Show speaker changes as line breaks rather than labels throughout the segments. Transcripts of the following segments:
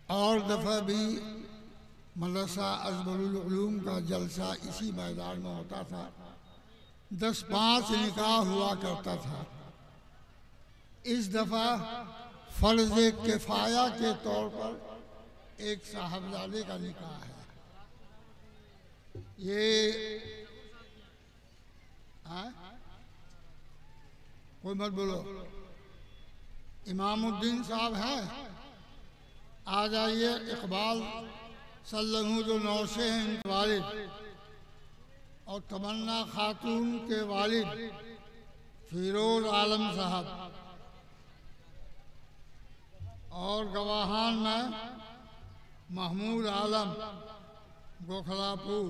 और दफ़ा भी मदरसा अजमरुल उलूम का जलसा इसी मैदान में होता था। 10-5 निकाह हुआ करता था। इस दफ़ा फ़र्ज़ किफ़ाया के तौर पर एक साहबजादे का निकाह है। ये कोई मत बोलो, इमामुद्दीन साहब हैं, आ जाइए। इकबाल सल्लल्लाहु जो नौ से हैं इनके वालिद, और तमन्ना खातून के वालिद फिरोज आलम साहब, और गवाहान में महमूद आलम गोखलापुर,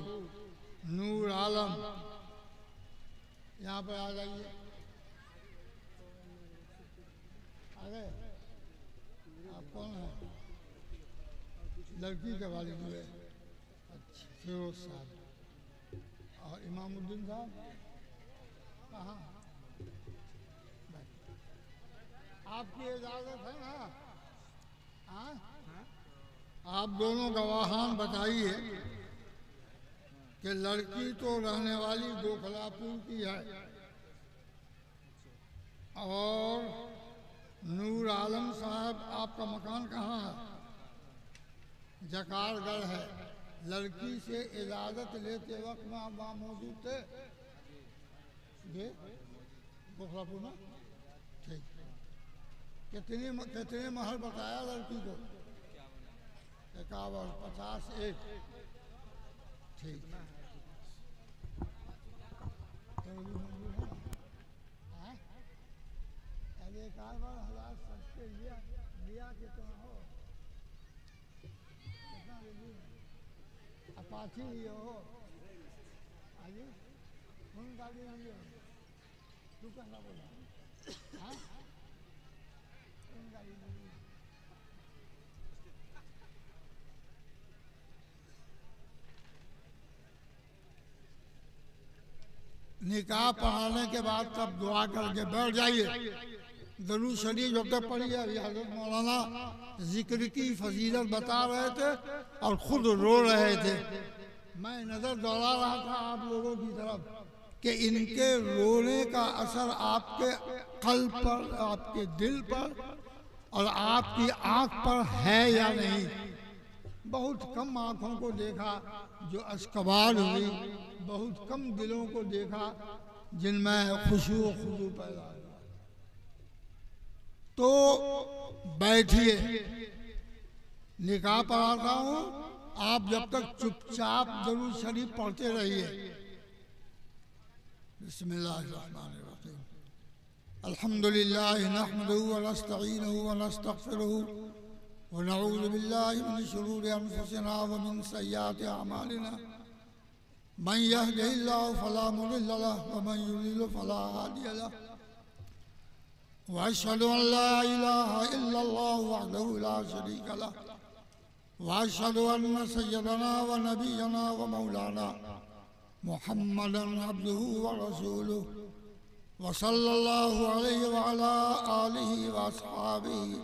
नूर आलम, यहाँ पर आ जाइए। आ गए? आप कौन हैं? लड़की के वालिद हुए। अच्छा, फिरोज साहब। और इमामुद्दीन साहब कहाँ? आपकी इजाज़त है ना? हाँ? आप दोनों गवाहान बताइए कि लड़की तो रहने वाली गोखलापुर की है, और नूर आलम साहब आपका मकान कहाँ है? जकारगढ़ है। लड़की से इजाज़त लेते वक्त में आप वहाँ मौजूद थे? ये गोखलापुर में? ठीक। कितने महल बताया लड़की को? 51, 50, 1। ठीक। अरे 51,000 सबके लिया कितना हो? कितना ले लिया? अपाची लिए हो? आइए, कौन गाड़ी में लिए? तू कहना बोला? हाँ, कौन गाड़ी में लिए? निकाह पढ़ाने के बाद तब दुआ करके बैठ जाइए। दरूद शरीफ जब तक पढ़ी है। हज़रत मौलाना जिक्र की फजीलत बता रहे थे और खुद रो रहे थे। मैं नज़र दौड़ा रहा था आप लोगों की तरफ कि इनके रोने का असर आपके कल्ब पर, आपके दिल पर और आपकी आँख पर है या नहीं। बहुत कम आँखों को देखा जो अश्कबार हुई, बहुत कम दिलों को देखा जिनमें खुशू व खुजू पैदा हुआ। तो बैठिए, निकाह पढ़ाता हूँ, आप जब तक चुपचाप दरूद शरीफ पढ़ते रहिए। बिस्मिल्लाहिर्रहमानिर्रहीम। अल्हम्दुलिल्लाहि नहमदुहु व नस्तईनुहु व नस्तगफिरुहु व नऊज़ु बिल्लाहि मिन शुरूरि अनफुसिना व मिन सय्यिआति अमालिना। मन यहदिहिल्लाहु फला मुदिल्ल लहु व मन युद्लिल फला हादिय लहु। व अशहदु अन ला इलाहा इल्लल्लाहु वहदहु ला शरीका लहु व अशहदु अन्न सय्यदना व नबियना व मौलाना मुहम्मदन अब्दुहु व रसूलुहु व सल्लल्लाहु अलैहि व अला आलिहि व अस्हाबिहि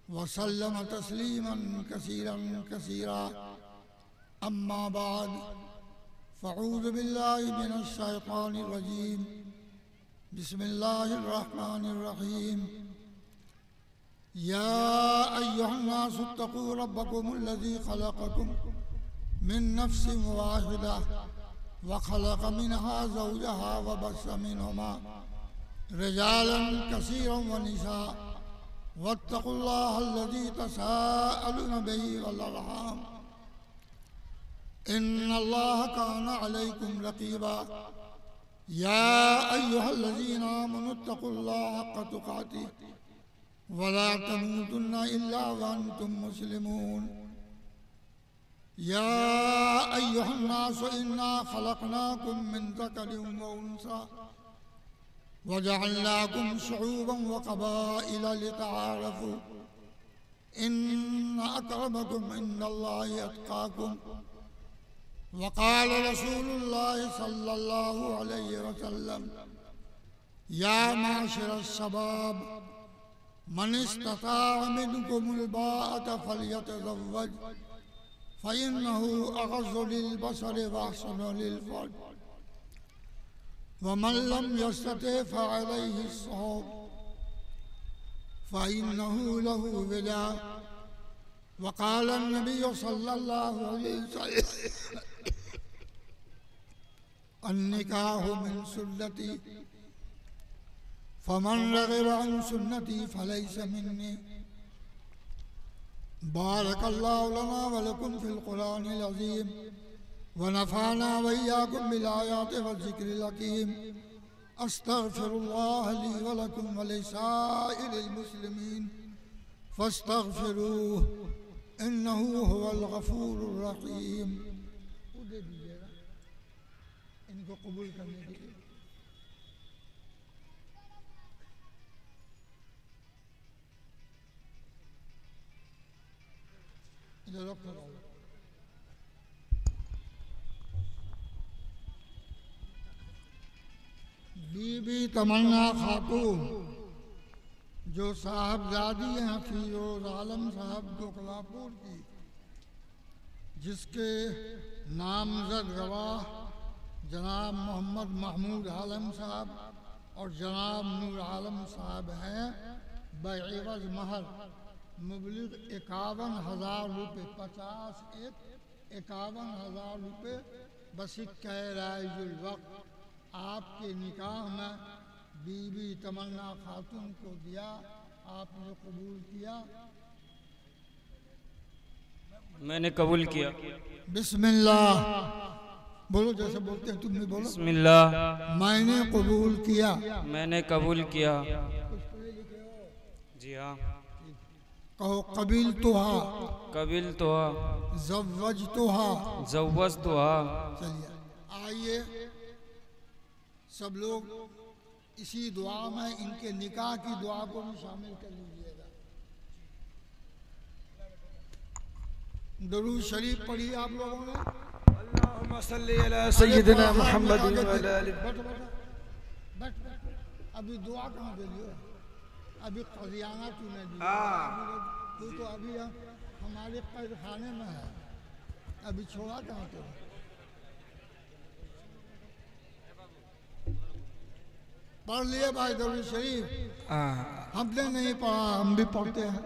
व सल्लम तस्लीमन कसीरन कसीरा। अम्मा बाद फ़अऊज़ु बिल्लाहि मिनश शैतानिर रजीम। बिस्मिल्लाहिर्रहमानिर्रहीम। या अय्युहन्नासु इत्तक़ू रब्बकुमुल्लज़ी ख़लक़कुम मिन नफ्सिन वाहिदा व ख़लक़ मिनहा ज़ौजहा व बस्स मिनहुमा रिजालन कसीरन व निसा वत्तक़ुल्लाहल्लज़ी तसाअलून बिही वल अर्हाम इन्नल्लाह कान अलैकुम रक़ीबा। या अय्युहल्लज़ीना आमनू इत्तक़ुल्लाह हक़्क़ तुक़ातिह व ला तमूतुन्ना इल्ला व अंतुम मुस्लिमून। या अय्युहन्नासु इन्ना ख़लक़नाकुम मिन ज़करिन व उन्सा व जअलनाकुम शुऊबन व क़बाइल लितआरफ़ू इन्न अक्रमकुम इन्दल्लाहि अत्क़ाकुम। वक़ाल रसूलुल्लाह सल्लल्लाहु अलैहि वसल्लम या माशिरश शबाब मन इस्तताअ मिनकुमुल बाअत फल्यतज़व्वज फ़इन्नहु अग़ज़्ज़ु लिल-बसरि व अहसनु लिल-फ़र्ज व मन लम यस्तति' फ़अलैहि अस्सौम फ़इन्नहु लहु विजा। व क़ाल अन्नबिय्यु सल्लल्लाहु अलैहि वसल्लम अन्निकाहु मिन सुन्नती फमन रग़िब अन सुन्नती फलैसा मिन्नी। बारकल्लाहु लना व लकुम फ़िल क़ुरआनिल अज़ीम व नफ़अना व इय्याकुम बिल आयाति व ज़िक्रिल हकीम। अस्तग़फ़िरुल्लाह ली व लकुम व लिसाइरिल मुस्लिमीन फ़स्तग़फ़िरूह इन्नहु हुवल गफ़ूरुर रहीम। दे दीजिएगा इनको कबूल करने के लिए। बीबी तमन्ना खातून जो साहबजादी हैं फिरोज आलम साहब दोकलापुर की, जिसके नामजद गवाह जनाब मोहम्मद महमूद आलम साहब और जनाब नूर आलम साहब हैं, बएवज महर मुबलिग 51,000 रुपये 51,000 रुपये बसिक्का राइजुल वक्त आपके निकाह में बीबी तमन्ना खातून को दिया, आपने कबूल किया?
मैंने कबूल किया।
बिस्मिल्लाह बोलो, जैसे बोलते हैं तुम भी बोलो।
बिस्मिल्लाह
मैंने कबूल किया।
मैंने कबूल किया। जी हाँ।
कहो कबील तुहा,
कबील तुहा,
ज़व्वज तुहा,
ज़व्वज तुहा।
चलिए आइए सब लोग इसी दुआ में इनके निकाह की दुआ को भी शामिल कर लीजिएगा। दरूद शरीफ पढ़िए आप लोगों ने।
अल्लाहुम्मा सल्ली अला सय्यिदिना मुहम्मद व अला आलि।
बैठ अभी दुआ कहाँ दे लियो, अभी क़ज़ियाना तूने दी, तू तो अभी हमारे कैद खाने में है, अभी छोड़ा कहाँ तो। पढ़ लिए भाई दरूद शरीफ? हमने नहीं पढ़ा, हम भी पढ़ते हैं।